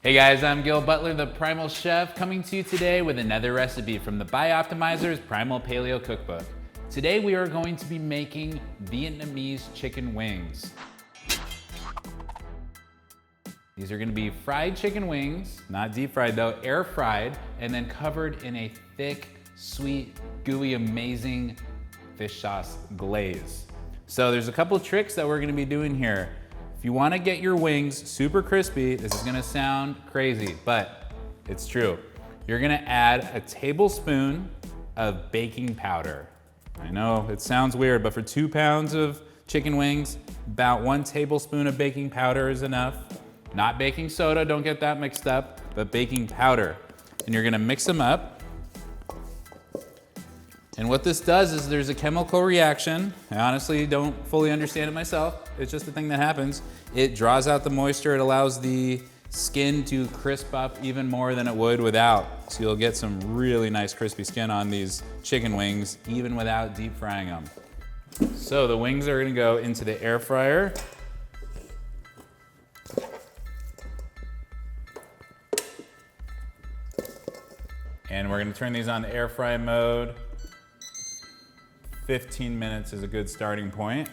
Hey guys, I'm Gil Butler, the Primal Chef, coming to you today with another recipe from the biOptimizer's Primal Paleo Cookbook. Today we are going to be making Vietnamese chicken wings. These are gonna be fried chicken wings, not deep fried though, air fried, and then covered in a thick, sweet, gooey, amazing fish sauce glaze. So there's a couple tricks that we're gonna be doing here. If you wanna get your wings super crispy, this is gonna sound crazy, but it's true. You're gonna add a tablespoon of baking powder. I know it sounds weird, but for 2 pounds of chicken wings, about 1 tablespoon of baking powder is enough. Not baking soda, don't get that mixed up, but baking powder. And you're gonna mix them up. And what this does is there's a chemical reaction. I honestly don't fully understand it myself. It's just a thing that happens. It draws out the moisture. It allows the skin to crisp up even more than it would without. So you'll get some really nice crispy skin on these chicken wings, even without deep frying them. So the wings are gonna go into the air fryer. And we're gonna turn these on the air fry mode. 15 minutes is a good starting point.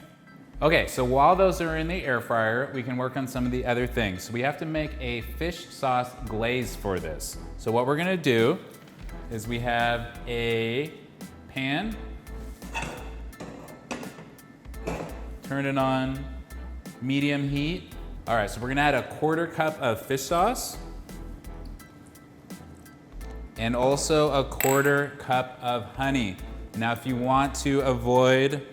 Okay, so while those are in the air fryer, we can work on some of the other things. So we have to make a fish sauce glaze for this. So what we're gonna do is we have a pan, turn it on medium heat. All right, so we're gonna add a 1/4 cup of fish sauce and also a 1/4 cup of honey. Now, if you want to avoid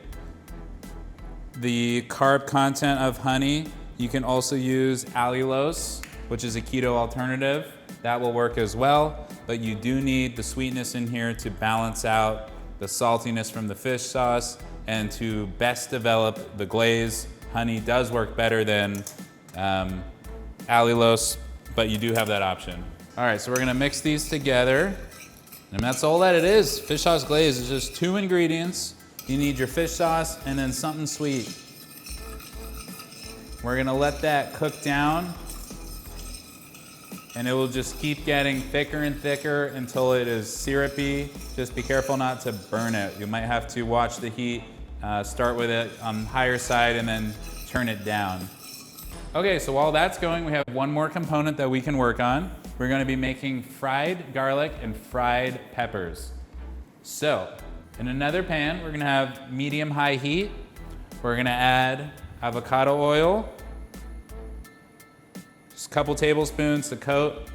the carb content of honey, you can also use allulose, which is a keto alternative. That will work as well, but you do need the sweetness in here to balance out the saltiness from the fish sauce and to best develop the glaze. Honey does work better than allulose, but you do have that option. All right, so we're gonna mix these together. And that's all that it is. Fish sauce glaze is just 2 ingredients. You need your fish sauce and then something sweet. We're gonna let that cook down and it will just keep getting thicker and thicker until it is syrupy. Just be careful not to burn it. You might have to watch the heat, start with it on the higher side and then turn it down. Okay, so while that's going, we have one more component that we can work on. We're gonna be making fried garlic and fried peppers. So, in another pan, we're gonna have medium-high heat. We're gonna add avocado oil, just a couple tablespoons to coat.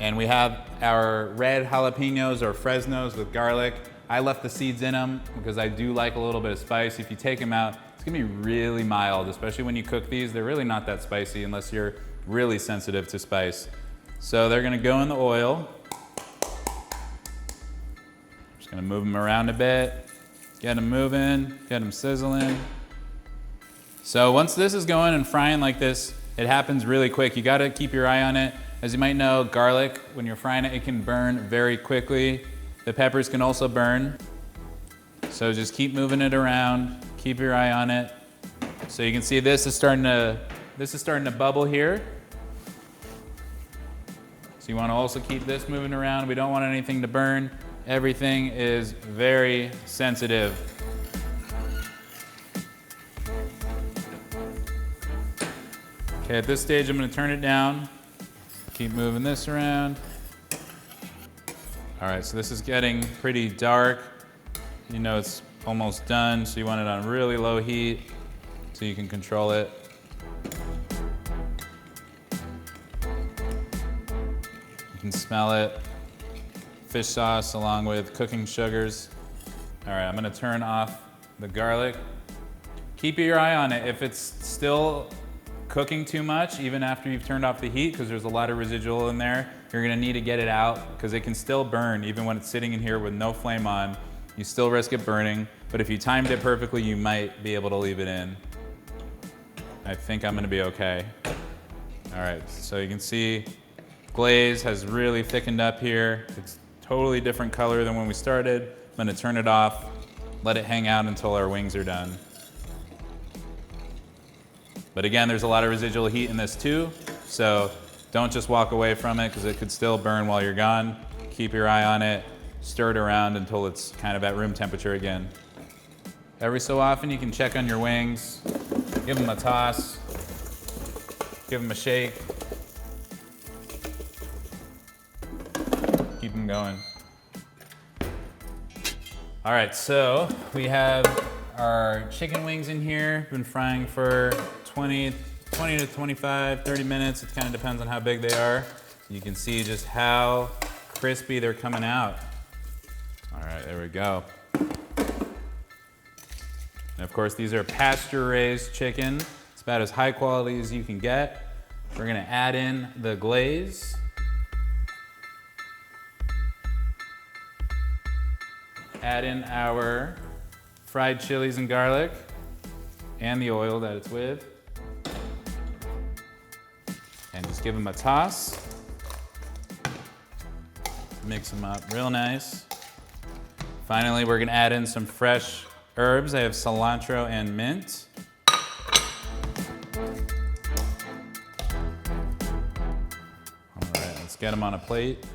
And we have our red jalapenos or Fresnos with garlic. I left the seeds in them because I do like a little bit of spice. If you take them out, it's gonna be really mild, especially when you cook these. They're really not that spicy unless you're really sensitive to spice. So they're gonna go in the oil. Just gonna move them around a bit, get them moving, get them sizzling. So once this is going and frying like this, it happens really quick. You gotta keep your eye on it. As you might know, garlic, when you're frying it, it can burn very quickly. The peppers can also burn. So just keep moving it around, keep your eye on it. So you can see this is starting to bubble here. So you want to also keep this moving around. We don't want anything to burn. Everything is very sensitive. Okay, at this stage, I'm going to turn it down. Keep moving this around. All right, so this is getting pretty dark. You know it's almost done, so you want it on really low heat so you can control it. You can smell it. Fish sauce along with cooking sugars. All right, I'm gonna turn off the garlic. Keep your eye on it. If it's still cooking too much, even after you've turned off the heat, because there's a lot of residual in there, you're gonna need to get it out because it can still burn even when it's sitting in here with no flame on. You still risk it burning, but if you timed it perfectly, you might be able to leave it in. I think I'm gonna be okay. All right, so you can see glaze has really thickened up here. It's totally different color than when we started. I'm gonna turn it off, let it hang out until our wings are done. But again, there's a lot of residual heat in this too, so Don't just walk away from it because it could still burn while you're gone. Keep your eye on it, stir it around until it's kind of at room temperature again. Every so often you can check on your wings, give them a toss, give them a shake. Keep them going. All right, so we have our chicken wings in here. Been frying for 20 to 25, 30 minutes. It kind of depends on how big they are. You can see just how crispy they're coming out. All right, there we go. And of course, these are pasture-raised chicken. It's about as high quality as you can get. We're gonna add in the glaze. Add in our fried chilies and garlic and the oil that it's with. And just give them a toss. Mix them up real nice. Finally, we're gonna add in some fresh herbs. I have cilantro and mint. All right, let's get them on a plate.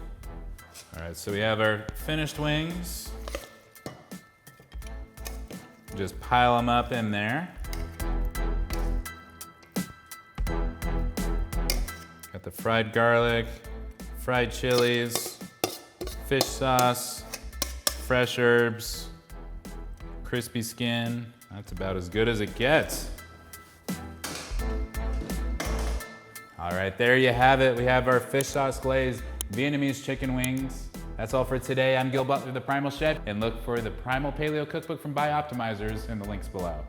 All right, so we have our finished wings. Just pile them up in there. Got the fried garlic, fried chilies, fish sauce, fresh herbs, crispy skin. That's about as good as it gets. All right, there you have it. We have our fish sauce glazed Vietnamese chicken wings. That's all for today. I'm Gil Butler, the Primal Chef, and look for the Primal Paleo cookbook from biOptimizers in the links below.